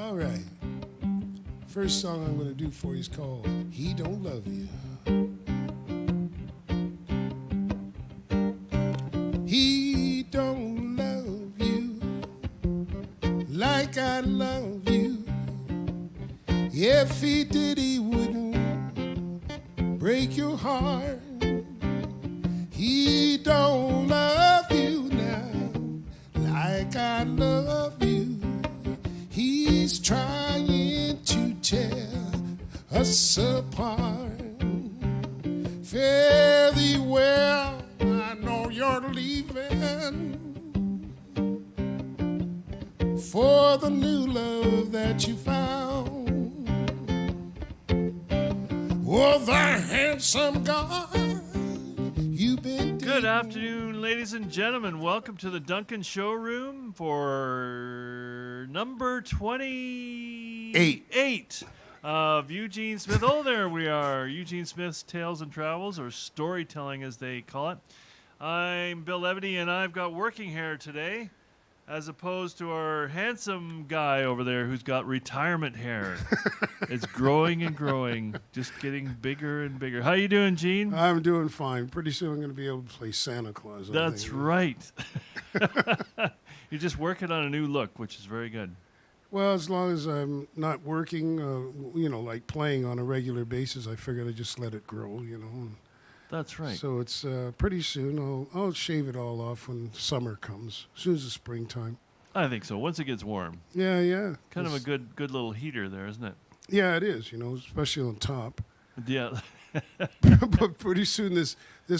All right. First song I'm going to do for you is called He Don't Love You. He don't love you like I love you. If he did, he wouldn't break your heart. He don't love you now like I love you. He's trying to tear us apart. Fare thee well, I know you're leaving for the new love that you found. Oh, the handsome guy you've been dating. Good afternoon, ladies and gentlemen. Welcome to the Duncan Showroom for number 28 of Eugene Smith. Oh, there we are. Eugene Smith's Tales and Travels, or storytelling as they call it. I'm Bill Levity, and I've got working hair today, as opposed to our handsome guy over there who's got retirement hair. It's growing and growing, just getting bigger and bigger. How you doing, Gene? I'm doing fine. Pretty soon I'm going to be able to play Santa Claus. That's right. You're just working on a new look, which is very good. Well, as long as I'm not working, like playing on a regular basis, I figured I'd just let it grow, That's right. So it's pretty soon. I'll shave it all off when summer comes, as soon as the springtime. I think so. Once it gets warm. Yeah. Kind of a good little heater there, isn't it? Yeah, it is, especially on top. Yeah. But pretty soon this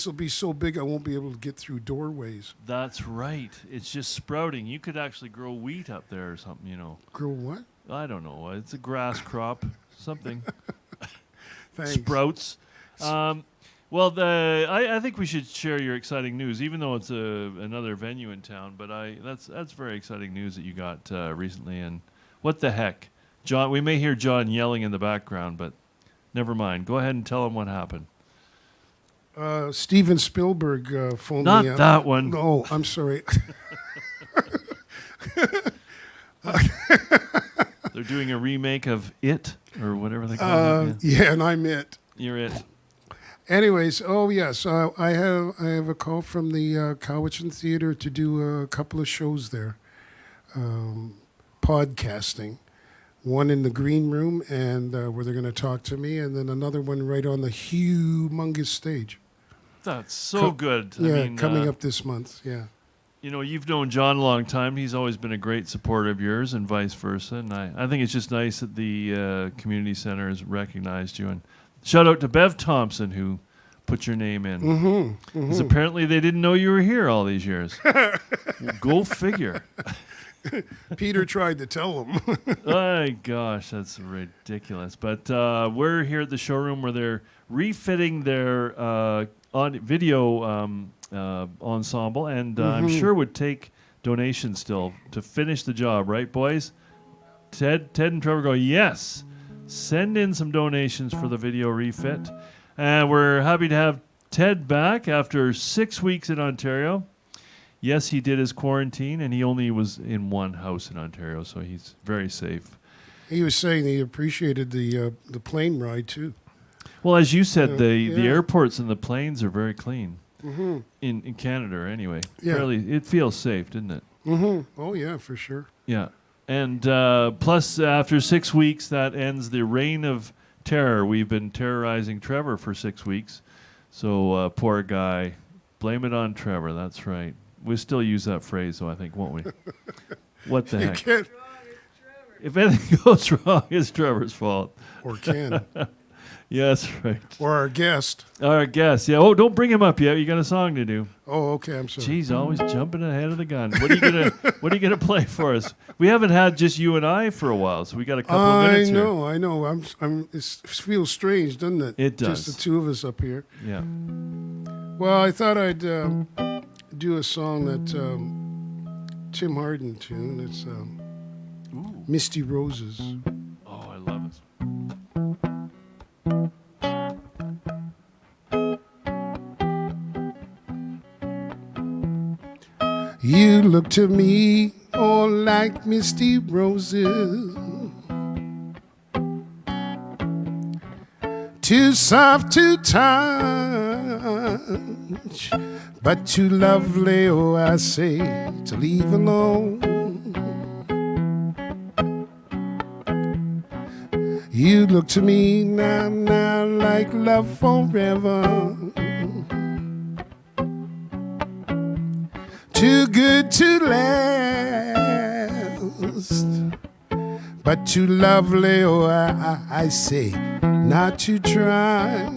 will be so big I won't be able to get through doorways. That's right. It's just sprouting. You could actually grow wheat up there or something, Grow what? I don't know. It's a grass crop, something. Thanks. Sprouts. Well, I think we should share your exciting news, even though it's another venue in town. But that's very exciting news that you got recently. And what the heck, John? We may hear John yelling in the background, but never mind. Go ahead and tell him what happened. Steven Spielberg phoned Not me up. that one. Oh, I'm sorry. They're doing a remake of It or whatever they call it. Yeah, and I'm it. You're it. Anyways, yes, I have a call from the Cowichan Theater to do a couple of shows there, podcasting. One in the green room, and where they're going to talk to me, and then another one right on the humongous stage. That's so good. Yeah, coming up this month. Yeah. You've known John a long time. He's always been a great supporter of yours, and vice versa. And I think it's just nice that the community center has recognized you. And shout out to Bev Thompson, who put your name in. Because apparently they didn't know you were here all these years. Well, go figure. Peter tried to tell him. My gosh, that's ridiculous. But we're here at the showroom where they're refitting their video ensemble, and I'm sure would take donations still to finish the job, right, boys? Ted and Trevor go, yes. Send in some donations for the video refit. And we're happy to have Ted back after 6 weeks in Ontario. Yes, he did his quarantine, and he only was in one house in Ontario, so he's very safe. He was saying he appreciated the plane ride, too. Well, as you said, the airports and the planes are very clean in Canada, anyway. Yeah. It feels safe, didn't it? Oh, yeah, for sure. Yeah. And plus, after 6 weeks, that ends the reign of terror. We've been terrorizing Trevor for 6 weeks. So, poor guy. Blame it on Trevor. That's right. We'll still use that phrase, though, I think, won't we? What the heck? If anything goes wrong, it's Trevor's fault. Or can. Yes, right. Or our guest. Our guest, yeah. Oh, don't bring him up yet. You got a song to do. Oh, okay. I'm sorry. Jeez, always jumping ahead of the gun. What are you gonna play for us? We haven't had just you and I for a while, so we got a couple of minutes here. I know. It feels strange, doesn't it? It does. Just the two of us up here. Yeah. Well, I thought I'd do a song that Tim Hardin tune. It's Misty Roses. Oh, I love it. You look to me all like misty roses too soft to touch, but too lovely, oh, I say, to leave alone. You look to me now like love forever, too good to last, but too lovely, oh, I say, not to try.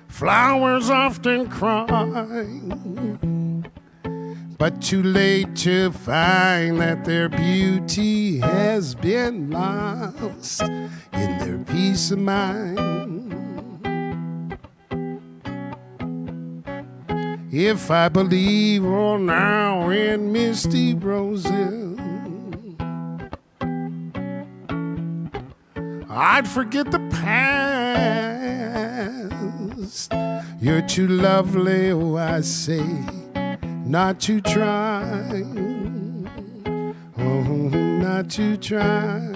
Flowers often cry, but too late to find that their beauty has been lost in their peace of mind. If I believe all now in misty roses, I'd forget the past. You're too lovely, oh, I say, not to try. Oh, not to try.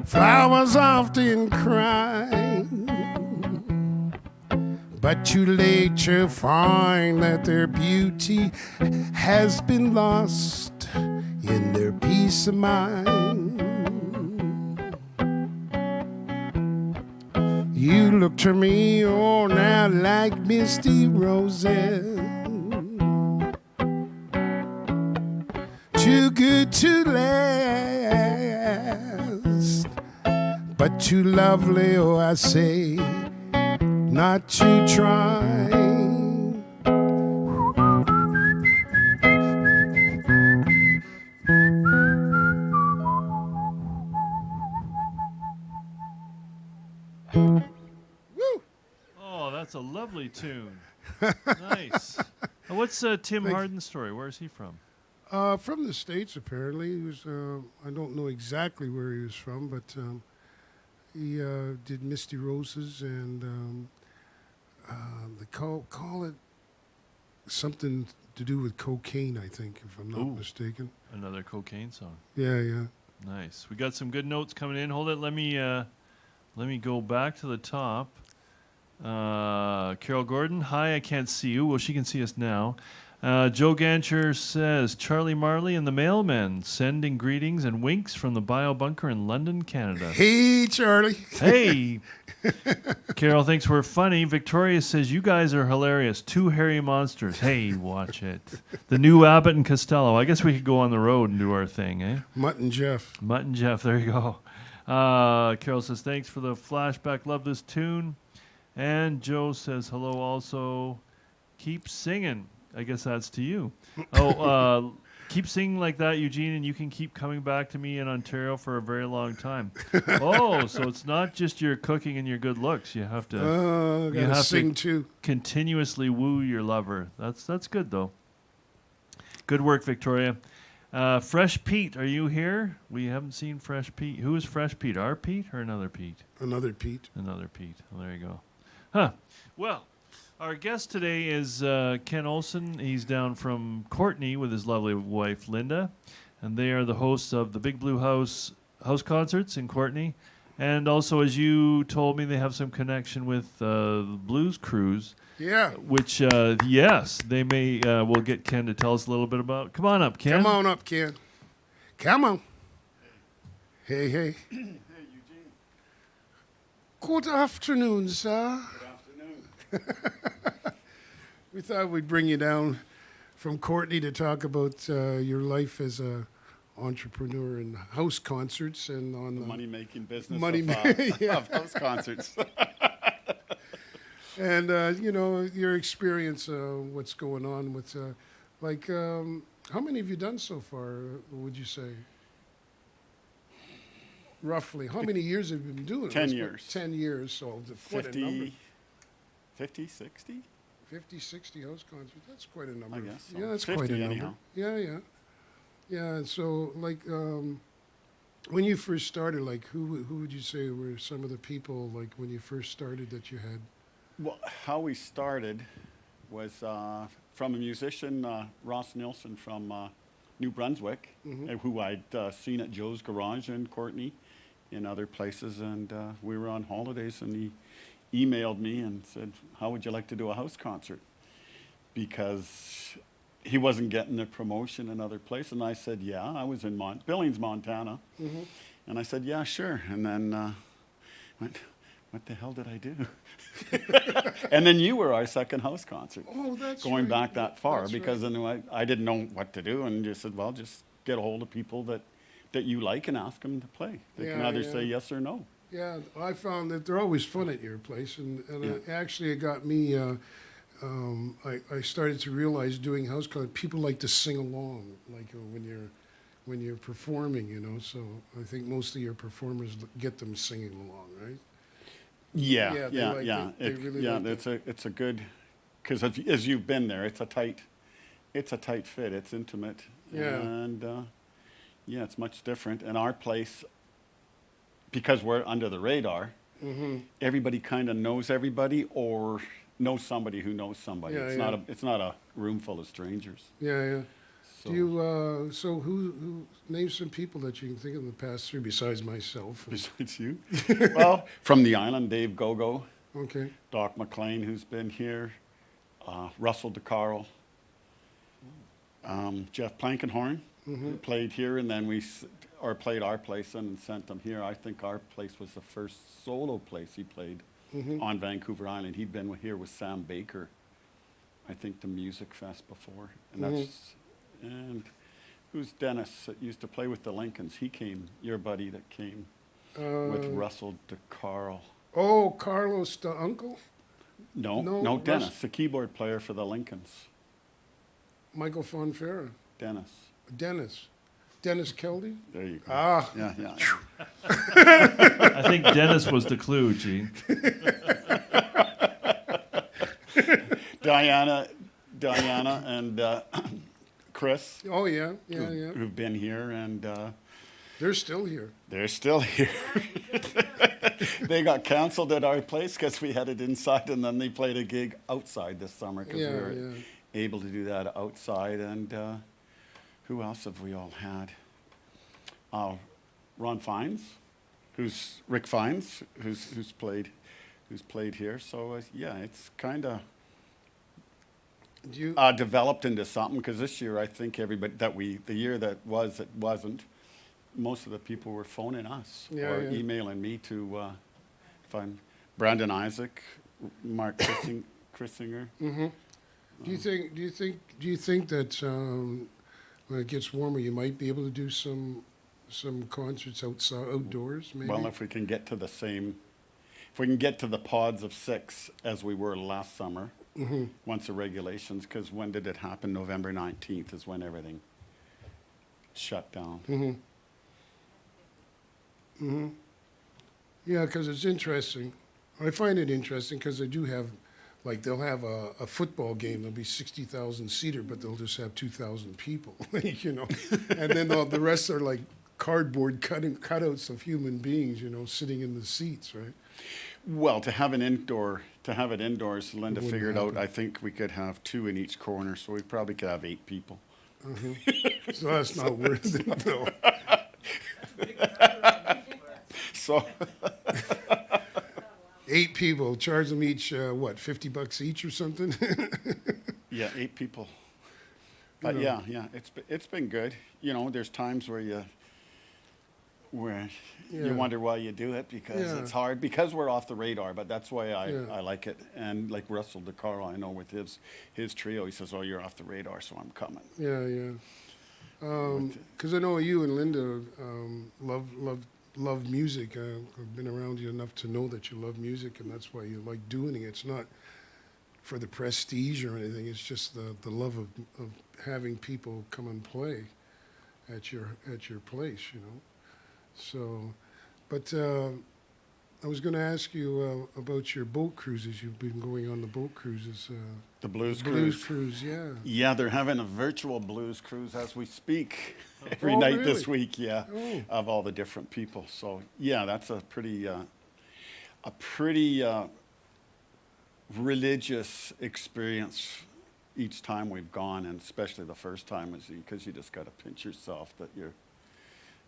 Flowers often cry, but too late to find that their beauty has been lost in their peace of mind. You look to me, oh, now like misty roses, too good to last, but too lovely, oh, I say, not to try. Oh, that's a lovely tune. Nice. What's Tim Harden's story? Where is he from? From the States, apparently. He was, I don't know exactly where he was from, but he did Misty Roses, and they call it something to do with cocaine, I think, if I'm not mistaken. Another cocaine song. Yeah. Nice. We got some good notes coming in. Hold it. Let me go back to the top. Carol Gordon, hi, I can't see you. Well, she can see us now. Joe Gancher says, Charlie Marley and the Mailmen sending greetings and winks from the Bio Bunker in London, Canada. Hey, Charlie. Hey. Carol thinks we're funny. Victoria says, you guys are hilarious. Two hairy monsters. Hey, watch it. The new Abbott and Costello. I guess we could go on the road and do our thing, eh? Mutt and Jeff. There you go. Carol says, thanks for the flashback. Love this tune. And Joe says, hello also. Keep singing. I guess that's to you. Keep singing like that, Eugene, and you can keep coming back to me in Ontario for a very long time. Oh, so it's not just your cooking and your good looks. You have to sing too. Continuously woo your lover. That's good though. Good work, Victoria. Fresh Pete, are you here? We haven't seen Fresh Pete. Who is Fresh Pete? Our Pete or another Pete? Another Pete. Another Pete. Well, there you go. Huh. Well, our guest today is Ken Olson. He's down from Courtenay with his lovely wife, Linda. And they are the hosts of the Big Blue House concerts in Courtenay. And also, as you told me, they have some connection with the Blues Cruise. Yeah. Which, yes, they may. We'll get Ken to tell us a little bit about. Come on up, Ken. Come on up, Ken. Come on. Hey. Hey, Eugene. Good afternoon, sir. Good afternoon. We thought we'd bring you down from Courtenay to talk about your life as a entrepreneur in house concerts and on the money-making business yeah. of house concerts. And, your experience, what's going on with, How many have you done so far, would you say? Roughly. How many years have you been doing it? 10 Let's put years. 10 years, so to put a number. 50, 60? 50, 60 house concerts. That's quite a number. I guess so. Yeah, that's 50 quite a number. anyhow. Yeah, yeah. Yeah, and so, like, when you first started, like, who would you say were some of the people, like, when you first started that you had? Well, how we started was from a musician, Ross Nilsson from New Brunswick, who I'd seen at Joe's Garage in Courtney, in other places, and we were on holidays, and he emailed me and said, how would you like to do a house concert? Because he wasn't getting the promotion in other places, and I said, yeah, I was in Billings, Montana, and I said, yeah, sure, and then went, what the hell did I do? And then you were our second house concert. Oh, that's Going right. back that far, That's because right. then I didn't know what to do, and just said, well, just get a hold of people that you like and ask them to play. They can Yeah, either yeah. say yes or no. Yeah, I found that they're always fun at your place, and Yeah. actually it got me. I started to realize doing house concerts, people like to sing along, like when you're performing, you know. So I think most of your performers get them singing along, right? Yeah, Yeah, they yeah, like yeah. it. They really yeah, like it's a good, because as you've been there, it's a tight fit. It's intimate. Yeah. And yeah, it's much different. And our place, because we're under the radar, everybody kind of knows everybody or knows somebody who knows somebody. Yeah, It's yeah. not a room full of strangers. Yeah, yeah. So, Do you? So who name some people that you can think of in the past three besides myself? besides you, well, from the island, Dave Gogo, Okay. Doc McLean, who's been here, Russell DeCarl, Jeff Plankenhorn, who played here, and then played our place and sent them here. I think our place was the first solo place he played on Vancouver Island. He'd been here with Sam Baker, I think, the Music Fest before, and and who's Dennis that used to play with the Lincolns? He came, your buddy that came with Russell DeCarl. Oh, Carlos, the uncle, No, No, Dennis, the keyboard player for the Lincolns. Michael Fonfera, Dennis. Dennis Keldy. There you go. Ah, Yeah, yeah. I think Dennis was the clue, Gene. Diana, and Chris, oh yeah, yeah, yeah. who've been here, and They're still here. they're still here. They got canceled at our place because we had it inside, and then they played a gig outside this summer because Yeah, we were yeah. able to do that outside. And who else have we all had? Ron Fines, Rick Fines, who's played here. So yeah, it's kind of Do you? developed into something, because this year I think everybody the year that was, it wasn't. Most of the people were phoning us Yeah, or yeah. emailing me to find Brandon Isaac, Mark Chrissinger. Do you think that when it gets warmer, you might be able to do some concerts outdoors? Maybe. Well, if we can get to the pods of 6 as we were last summer, once the regulations, because when did it happen? November 19th is when everything shut down. Yeah, because it's interesting. I find it interesting because they do have, like, they'll have a football game. There'll be 60,000 seater, but they'll just have 2,000 people, you know. And then the rest are like cardboard cutouts of human beings, you know, sitting in the seats, right? Well, to have it indoors, Linda wouldn't figured out, happen. I think we could have 2 in each corner, so we probably could have 8 people. So that's not worth it, though. So, 8 people, charge them each, what, $50 each or something? yeah, 8 people. But know. yeah, it's been good. You know, there's times where you Yeah. wonder why you do it, because Yeah. it's hard, because we're off the radar, but that's why Yeah. I like it. And like Russell DeCarl, I know with his trio, he says, oh, you're off the radar, so I'm coming. Yeah, yeah. Because I know you and Linda love music. I've been around you enough to know that you love music, and that's why you like doing it. It's not for the prestige or anything. It's just the love of having people come and play at your place, you know. So, but I was going to ask you about your boat cruises. You've been going on the boat cruises. The blues Blues cruise. cruise, yeah. Yeah, they're having a virtual blues cruise as we speak every Oh, night this really? week. Yeah, Oh. of all the different people. So yeah, that's a pretty religious experience each time we've gone, and especially the first time, is because you just got to pinch yourself that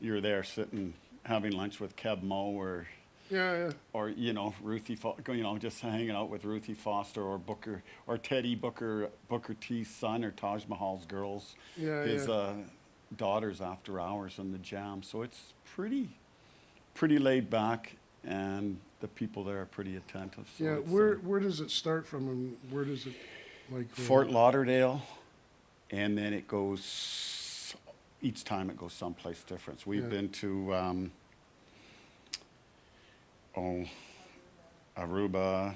you're there sitting having lunch with Keb Mo Yeah, or you know Ruthie, you know, just hanging out with Ruthie Foster or Booker or Teddy Booker T's son or Taj Mahal's girls, Yeah, his yeah. daughters after hours in the jam. So it's pretty laid back, and the people there are pretty attentive. So yeah. it's, Where does it start from, and where does it like? Fort Lauderdale, and then it goes. Each time it goes someplace different. So we've Yeah. been to Aruba,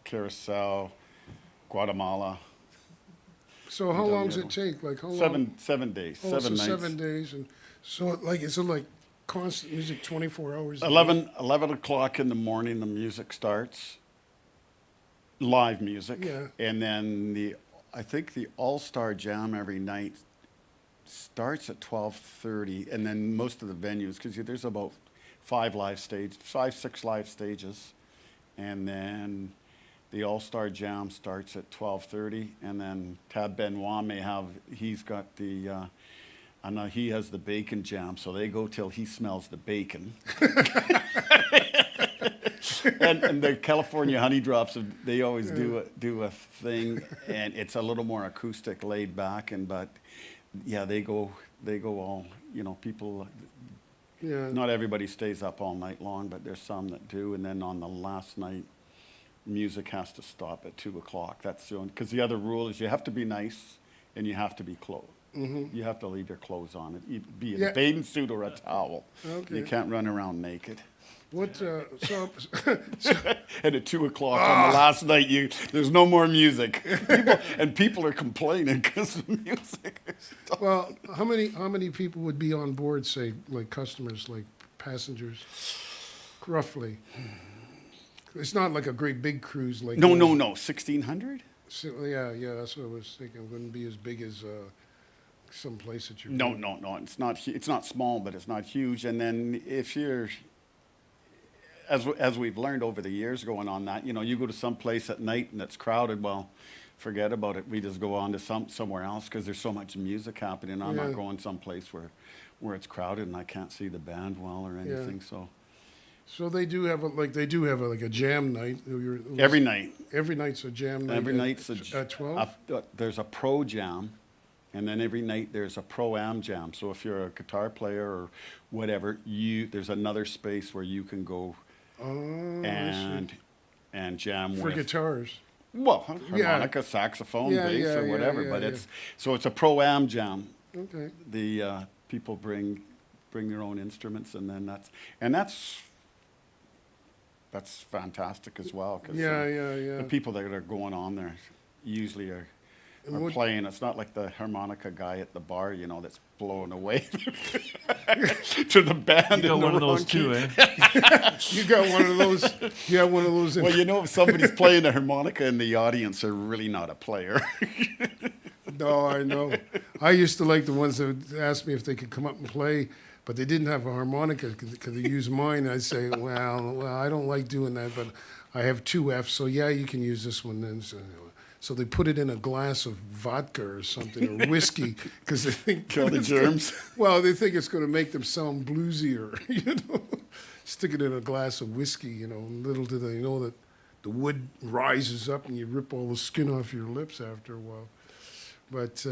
Curacao, Guatemala. So how done long the does other it take? Like how long? 7 days, Oh, 7 so nights. 7 days, and so like is it like constant music 24 hours? a day? 11 o'clock in the morning, the music starts. Live music. Yeah. And then I think the All-Star Jam every night starts at 12:30, and then most of the venues, because there's about 6 live stages, and then the All-Star Jam starts at 12:30, and then Tab Benoit he's got I know he has the bacon jam, so they go till he smells the bacon. and the California Honey Drops, they always do a thing, and it's a little more acoustic, laid back, but yeah, they go all, you know, people. Yeah. Not everybody stays up all night long, but there's some that do, and then on the last night, music has to stop at 2 o'clock. That's the only, because the other rule is you have to be nice and you have to be clothed. Mm-hmm. You have to leave your clothes on, be it Yeah. a bathing suit or a towel. Okay. You can't run around naked. What? And at 2 o'clock on the last night, there's no more music. People are complaining because of music. Well, how many people would be on board? Say, like customers, like passengers, roughly. It's not like a great big cruise, like No, 1,600? So, yeah, that's what I was thinking. It wouldn't be as big as some place that you're. No. It's not. It's not small, but it's not huge. And then if you're, as we've learned over the years going on that, you know, you go to some place at night and it's crowded. Well, forget about it. We just go on to somewhere else because there's so much music happening. I'm Yeah. not going someplace where it's crowded and I can't see the band well or anything. So So they do have like a jam night. every night. Every night's a jam night. Every night's at 12. there's a pro jam, and then every night there's a pro-am jam. So if you're a guitar player or whatever, there's another space where you can go Oh, I see. and jam For with. guitars. Well, harmonica, saxophone, Yeah, bass, yeah, or yeah, whatever. yeah, But yeah. it's a pro-am jam. Okay. The people bring their own instruments, and then that's fantastic as well. 'Cause, Yeah. the people that are going on there usually are And what- playing. It's not like the harmonica guy at the bar, you know, that's blowing away to the band. You got in the one of those wrong too, key. eh? You got one of those. You have one of those. Well, you know, if somebody's playing the harmonica in the audience, they're really not a player. No, I know. I used to like the ones that would ask me if they could come up and play, but they didn't have a harmonica. Could they use mine? I'd say, well, I don't like doing that, but I have 2 Fs, so yeah, you can use this one then. So they put it in a glass of vodka or something, or whiskey, because they think Kill the germs. Well, they think it's going to make them sound bluesier, you know. Stick it in a glass of whiskey, you know. Little do they know that the wood rises up and you rip all the skin off your lips after a while. But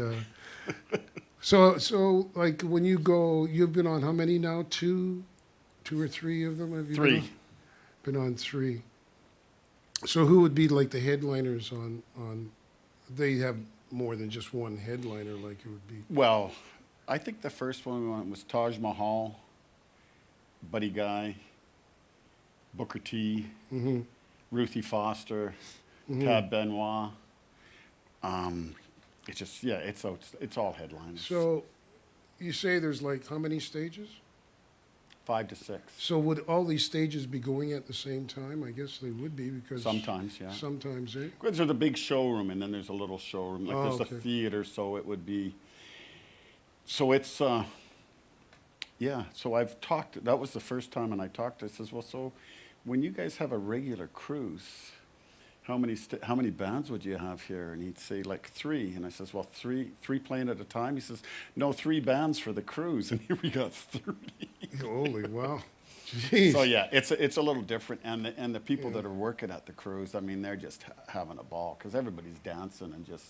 so like when you go, you've been on how many now? 2 or 3 of them? Have you 3. Been on 3. So who would be like the headliners on? They have more than just one headliner, like it would be. Well, I think the first one we went was Taj Mahal, Buddy Guy, Booker T, Mm-hmm. Ruthie Foster, Tab Benoit. It's just, yeah, it's all headliners. So you say there's like how many stages? 5 to 6. So would all these stages be going at the same time? I guess they would be because Sometimes, yeah. sometimes they. Because there's a big showroom, and then there's a little showroom. Like there's okay. a theater, so it would be. So it's, yeah. So I've talked. That was the first time, and I talked. I says, well, so when you guys have a regular cruise, how many bands would you have here? And he'd say like 3. And I says, well, three playing at a time. He says, no, 3 bands for the cruise. And here we got 30. Holy wow! Jeez. So yeah, it's a little different, and the people that are working at the cruise, I mean, they're just having a ball because everybody's dancing and just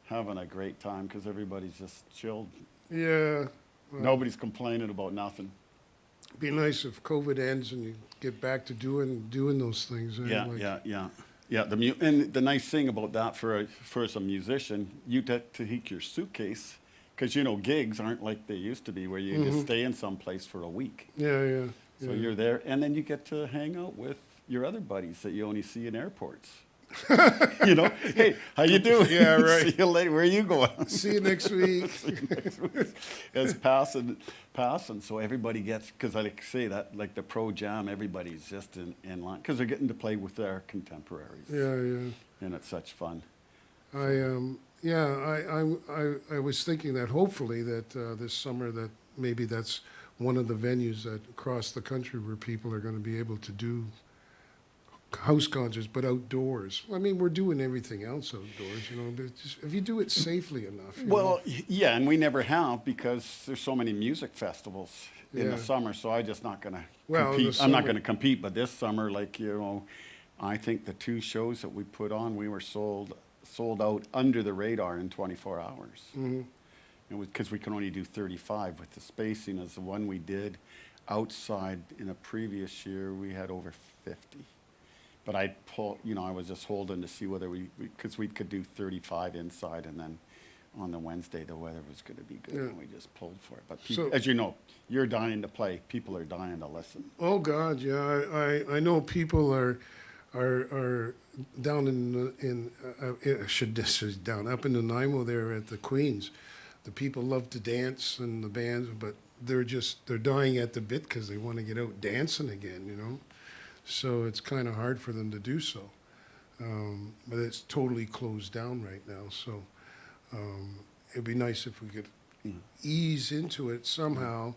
having a great time because everybody's just chilled. Yeah. Well, Nobody's complaining about nothing. be nice if COVID ends and you get back to doing those things. Eh? Yeah, Like, yeah. And the nice thing about that for a musician, you get to take your suitcase because gigs aren't like they used to be where you just stay in some place for a week. Yeah. So you're there, and then you get to hang out with your other buddies that you only see in airports. Hey, how you doing? Yeah, right. See you later. Where are you going? See you next week. It's passing. So everybody gets, because like I say that, like the pro jam, everybody's just in line because they're getting to play with their contemporaries. Yeah. And it's such fun. I was thinking that hopefully that this summer that maybe that's one of the venues that across the country where people are going to be able to do house concerts, but outdoors. I mean, we're doing everything else outdoors, but just, if you do it safely enough. Well, yeah, and we never have because there's so many music festivals in the Yeah. summer, so I'm just not going to Well, in the compete. I'm not summer- going to compete, but this summer, I think the 2 shows that we put on, we were sold out under the radar in 24 hours. Mm-hmm. It was because we can only do 35 with the spacing as the one we did outside in a previous year, we had over 50. But I was just holding to see whether because we could do 35 inside, and then on the Wednesday the weather was going to be good, Yeah. and we just pulled for it. But So- as you know, you're dying to play. People are dying to listen. Oh God, yeah. I know people are down down up in Nanaimo there at the Queens. The people love to dance and the bands, but they're dying at the bit because they want to get out dancing again, So it's kind of hard for them to do so. But it's totally closed down right now. So it'd be nice if we could ease into it somehow.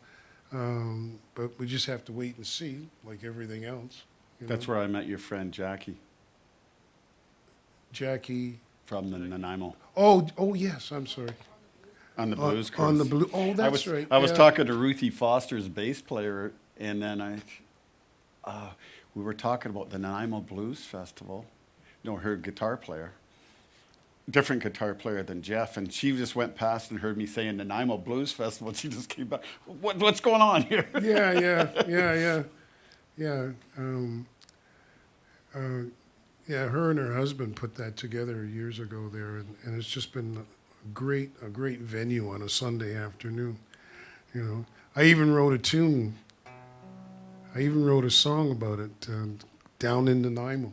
But we just have to wait and see, like everything else. That's where I met your friend Jackie Jackie. from the Nanaimo Oh yes, I'm sorry. on the blues cruise. On the blue. Oh, that's right. I was yeah. talking to Ruthie Foster's bass player, and then we were talking about the Nanaimo Blues Festival. Her guitar player, different guitar player than Jeff, and she just went past and heard me saying Nanaimo Blues Festival, and she just came back. What's going on here? Yeah. Her and her husband put that together years ago there, and it's just been a great venue on a Sunday afternoon. I even wrote a tune. I even wrote a song about it, down in Nanaimo.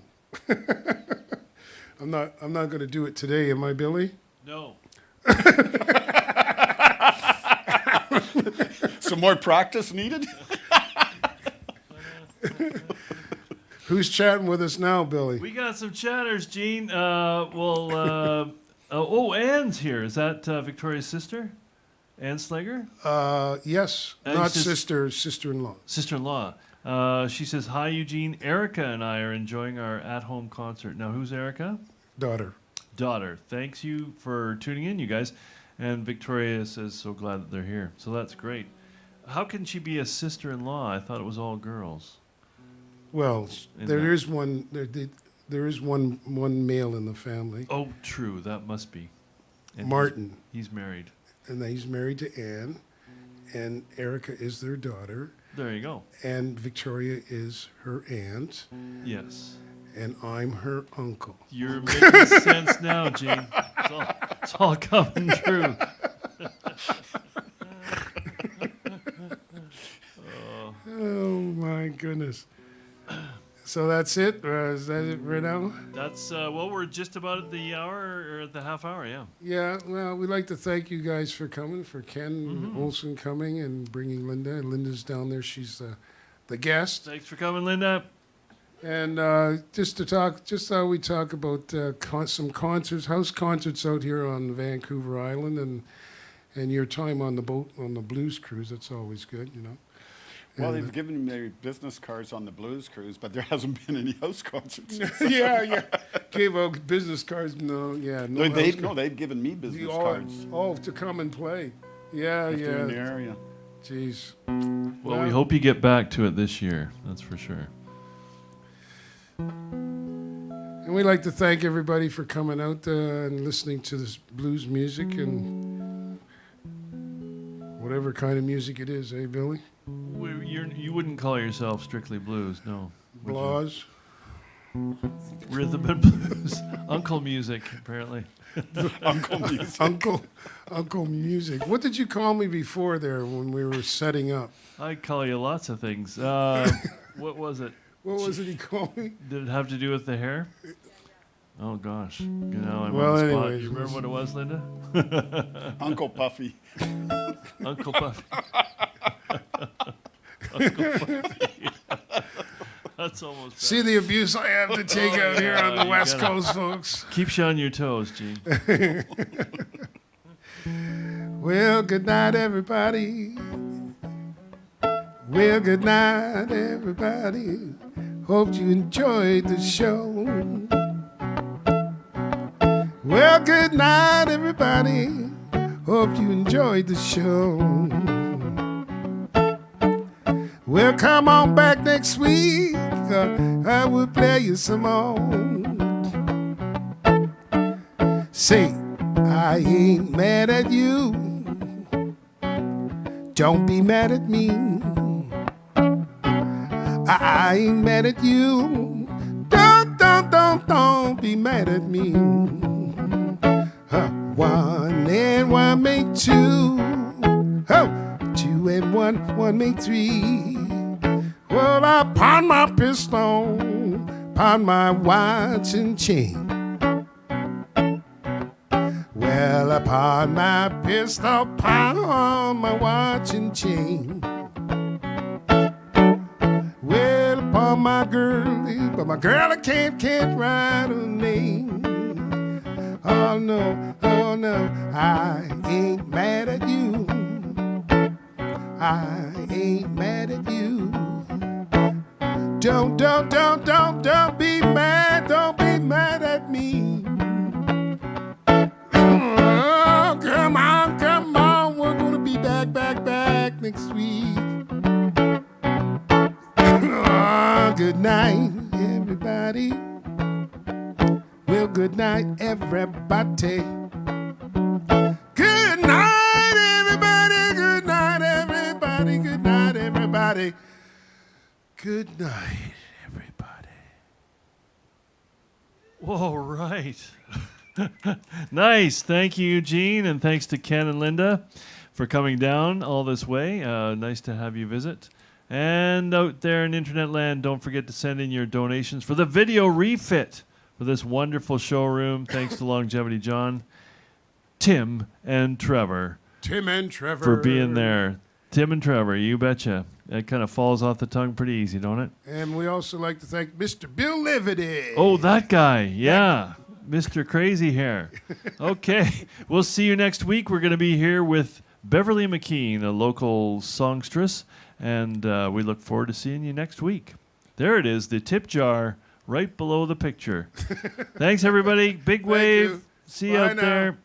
I'm not going to do it today, am I, Billy? No. Some more practice needed? Who's chatting with us now, Billy? We got some chatters, Gene. Anne's here. Is that Victoria's sister? Ann Slager? Yes, And not sis- sister-in-law. Sister-in-law. She says, hi, Eugene. Erica and I are enjoying our at-home concert. Now, who's Erica? Daughter. Daughter. Thanks you for tuning in, you guys. And Victoria says, so glad that they're here. So that's great. How can she be a sister-in-law? I thought it was all girls. Well, In there that- is one. There is one male in the family, Oh, true. That must be. And Martin, He's married. and he's married to Anne, and Erica is their daughter, There you go. and Victoria is her aunt, Yes. and I'm her uncle. You're making sense now, Gene. It's all coming true. Oh my goodness! So that's it? Or is that it right now? That's well, we're just about at the hour or at the half hour. Yeah. Yeah, well, we'd like to thank you guys for coming, for Ken Olson coming and bringing Linda. And Linda's down there. She's the guest. Thanks for coming, Linda. And just how we talk about some concerts, house concerts out here on Vancouver Island, and your time on the boat on the blues cruise. That's always good, you know. Well, And, they've given me business cards on the blues cruise, but there hasn't been any house concerts. yeah. Gave out business cards. No, yeah, no. They've given me business all, cards. all to come and play. Yeah, If they're in the yeah. area. Jeez. Well, we hope you get back to it this year. That's for sure. And we'd like to thank everybody for coming out and listening to this blues music and whatever kind of music it is, eh, Billy? You wouldn't call yourself strictly blues, no. would you? Blas. Rhythm and blues. Uncle music, apparently. Uncle music. Uncle music. What did you call me before there when we were setting up? I call you lots of things. What was it? What was it he called me? Did it have to do with the hair? Oh gosh. I'm Well, on the spot. anyways, You remember what it was, Linda? Uncle Puffy. Uncle Puffy. Uncle Puffy. That's almost better. See the abuse I have to take out here on the you West gotta- Coast, folks. Keeps you on your toes, Gene. Well, good night, everybody. Well, good night, everybody. Hope you enjoyed the show. Well, good night, everybody. Hope you enjoyed the show. Well, come on back next week. I will play you some more. Say, I ain't mad at you. Don't be mad at me. I ain't mad at you. Don't be mad at me. One and one make two. Two and one make three. Well, I pawn my pistol, pawn my watch and chain. Well, I pawn my pistol, pawn my watch and chain. Well, upon my girlie, but my girl I can't write her name. Oh no, I ain't mad at you. I ain't mad at you. Don't be mad, don't be mad at me. Oh, come on, we're gonna be back next week. Oh, good night, everybody. Well, good night, everybody. Good night, everybody. Good night, everybody. Good night, everybody. Good night, everybody. Whoa, right. Nice. Thank you, Eugene, and thanks to Ken and Linda for coming down all this way. Nice to have you visit. And out there in internet land, don't forget to send in your donations for the video refit for this wonderful showroom. Thanks to Longevity John, Tim, and Trevor. Tim and Trevor. For being there. Tim and Trevor, you betcha. That kind of falls off the tongue pretty easy, don't it? And we also like to thank Mr. Bill Livity. Oh, that guy. Yeah. Mr. Crazy Hair. Okay. We'll see you next week. We're going to be here with Beverly McKean, a local songstress, and we look forward to seeing you next week. There it is, the tip jar right below the picture. Thanks, everybody. Big wave. you. See you Bye out now. there.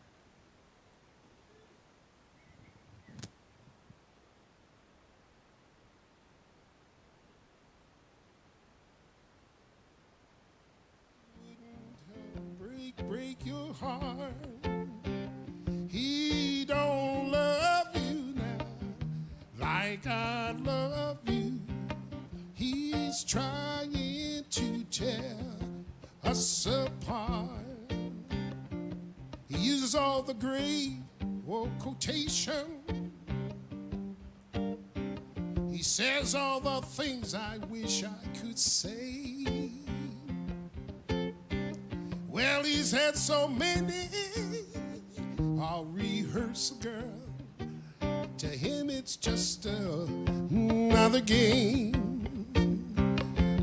Break your heart. He don't love you now like I love you. He's trying to tear us apart. He uses all the great quotation. He says all the things I wish I could say. Well, he's had so many. I'll rehearse, girl. To him, it's just another game.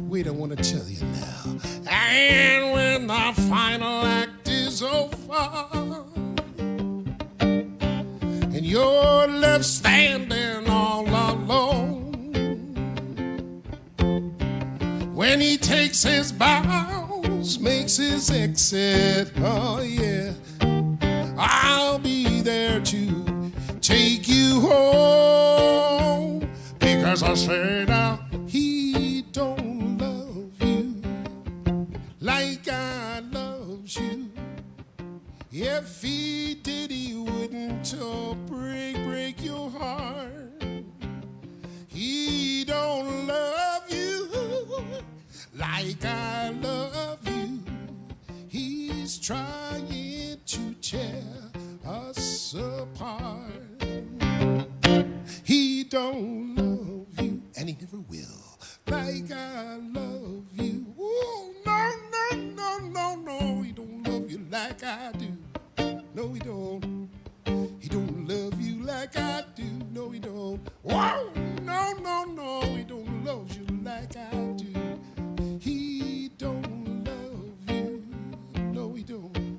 Wait, I want to tell you now. And when the final act is over, and you're left standing all alone, when he takes his bows, makes his exit, oh yeah, I'll be there to take you home. Because I say now, he don't love you like I love you. If he did, he wouldn't break your heart. He don't love you like I love you. He's trying to tear us apart. He don't love you, and he never will, like I love you. Ooh, no, no, no, no, no. He don't love you like I do. No, he don't. He don't love you like I do. No, he don't. Whoa! No, no, no. He don't love you like I do. He don't love you. No, he don't.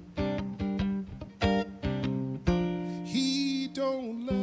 He don't love